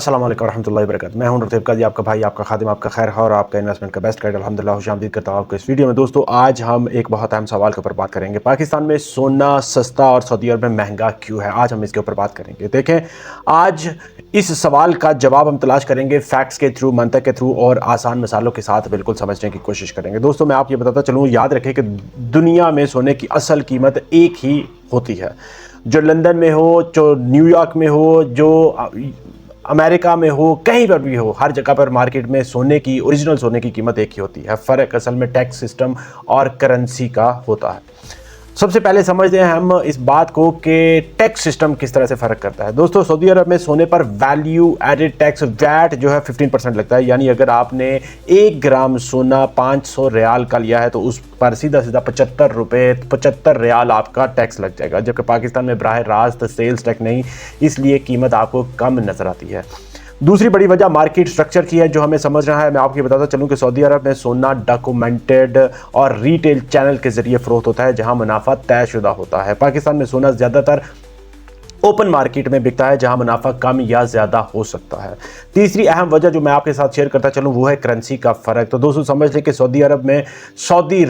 अस्सलाम वालेकुम रहमतुल्लाहि व बरकातहू। मैं हूं रतीब काजी, आपका भाई, आपका खादिम, आपका खैर और आपका इन्वेस्टमेंट का बेस्ट गाइड। अल्हम्दुलिल्लाह खुशामदीद करता हूं आपको इस वीडियो में। दोस्तों आज हम एक बहुत अहम सवाल के ऊपर बात करेंगे। पाकिस्तान में सोना सस्ता और सऊदी अरब में महंगा क्यों है, आज हम इसके ऊपर बात करेंगे। देखें, आज इस सवाल का जवाब हम तलाश करेंगे फैक्ट्स के थ्रू, मंतक के थ्रू और आसान मिसालों के साथ बिल्कुल समझने की कोशिश करेंगे। दोस्तों मैं आप ये बताता चलूँ, याद रखें कि दुनिया में सोने की असल कीमत एक ही होती है। जो लंदन में हो, जो न्यूयॉर्क में हो, जो अमेरिका में हो, कहीं पर भी हो, हर जगह पर मार्केट में सोने की, ओरिजिनल सोने की कीमत एक ही होती है। फ़र्क असल में टैक्स सिस्टम और करेंसी का होता है। सबसे पहले समझते हैं हम इस बात को कि टैक्स सिस्टम किस तरह से फ़र्क करता है। दोस्तों सऊदी अरब में सोने पर वैल्यू एडेड टैक्स वैट जो है 15% लगता है। यानी अगर आपने 1 ग्राम सोना 500 रियाल का लिया है तो उस पर सीधा 75 रियाल आपका टैक्स लग जाएगा। जबकि पाकिस्तान में बराह रास्त सेल्स टैक्स नहीं, इसलिए कीमत आपको कम नज़र आती है। दूसरी बड़ी वजह मार्केट स्ट्रक्चर की है, जो हमें समझना है। मैं आपको बताता चलूं कि सऊदी अरब में सोना डॉक्यूमेंटेड और रिटेल चैनल के जरिए फरोख्त होता है, जहां मुनाफा तयशुदा होता है। पाकिस्तान में सोना ज़्यादातर ओपन मार्केट में बिकता है, जहां मुनाफा कम या ज़्यादा हो सकता है। तीसरी अहम वजह जो मैं आपके साथ शेयर करता चलूं वो है करेंसी का फ़र्क। तो दोस्तों समझ लें कि सऊदी अरब में सऊदी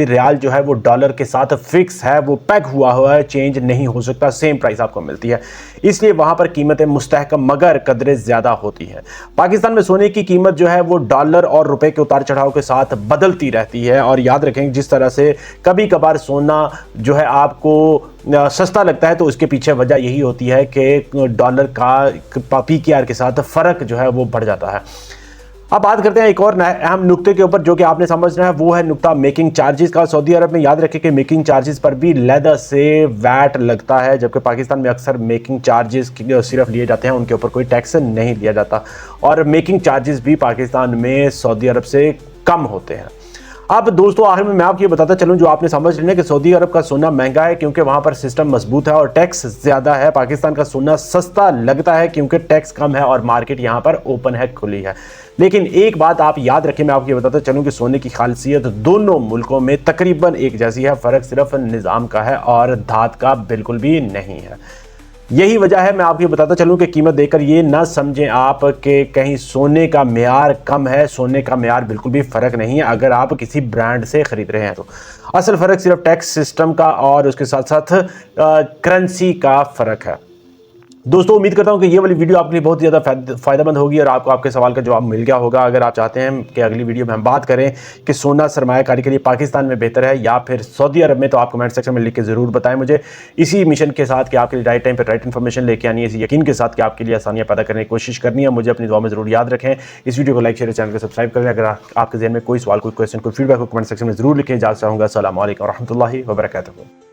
रियाल जो है वो डॉलर के साथ फिक्स है, वो पैक हुआ है, चेंज नहीं हो सकता, सेम प्राइस आपको मिलती है। इसलिए वहां पर कीमतें मुस्तहकम मगर कदरें ज़्यादा होती हैं। पाकिस्तान में सोने की कीमत जो है वो डॉलर और रुपए के उतार चढ़ाव के साथ बदलती रहती है। और याद रखें, जिस तरह से कभी कभार सोना जो है आपको सस्ता लगता है तो उसके पीछे वजह यही होती है कि डॉलर का पीकेआर के साथ फ़र्क जो है वो बढ़ जाता है। अब बात करते हैं एक और अहम नुक्ते के ऊपर जो कि आपने समझना है, वो है नुक्ता मेकिंग चार्जेस का। सऊदी अरब में याद रखें कि मेकिंग चार्जेस पर भी लैदा से वैट लगता है, जबकि पाकिस्तान में अक्सर मेकिंग चार्जेस सिर्फ लिए जाते हैं, उनके ऊपर कोई टैक्स नहीं लिया जाता। और मेकिंग चार्जेस भी पाकिस्तान में सऊदी अरब से कम होते हैं। अब दोस्तों आखिर में मैं आपको ये बताता चलूं, जो आपने समझ लेना कि सऊदी अरब का सोना महंगा है क्योंकि वहां पर सिस्टम मजबूत है और टैक्स ज़्यादा है। पाकिस्तान का सोना सस्ता लगता है क्योंकि टैक्स कम है और मार्केट यहां पर ओपन है, खुली है। लेकिन एक बात आप याद रखें, मैं आपको ये बताता चलूं कि सोने की खासियत दोनों मुल्कों में तकरीबन एक जैसी है। फ़र्क सिर्फ निज़ाम का है और धात का बिल्कुल भी नहीं है। यही वजह है, मैं आपको बताता चलूं कि कीमत देकर ये ना समझें आप कि कहीं सोने का म्यार कम है। सोने का म्यार बिल्कुल भी फ़र्क नहीं है अगर आप किसी ब्रांड से ख़रीद रहे हैं तो। असल फ़र्क सिर्फ टैक्स सिस्टम का और उसके साथ साथ करेंसी का फ़र्क है। दोस्तों उम्मीद करता हूं कि ये वाली वीडियो आपके लिए बहुत ज़्यादा फ़ायदेमंद होगी और आपको आपके सवाल का जवाब मिल गया होगा। अगर आप चाहते हैं कि अगली वीडियो में हम बात करें कि सोना सरमायाकारी के लिए पाकिस्तान में बेहतर है या फिर सऊदी अरब में, तो आप कमेंट सेक्शन में लिख के ज़रूर बताएं मुझे। इसी मिशन के साथ कि आपके लिए राइट टाइम पर राइट इन्फॉर्मेशन लेके आनी है, इसी यकीन के साथ कि आपके लिए आसानियाँ पैदा करने की कोशिश करनी है। मुझे अपनी दुआ में ज़रूर याद रखें। इस वीडियो को लाइक, शेयर, चैनल को सब्सक्राइब करें। अगर आपके ज़हन में कोई सवाल, कोई क्वेश्चन, कोई फीडबैक हो, कमेंट सेक्शन में ज़रूर लिखें। इजाज़त चाहूँगा। अस्सलामु अलैकुम व रहमतुल्लाहि व बरकातहू।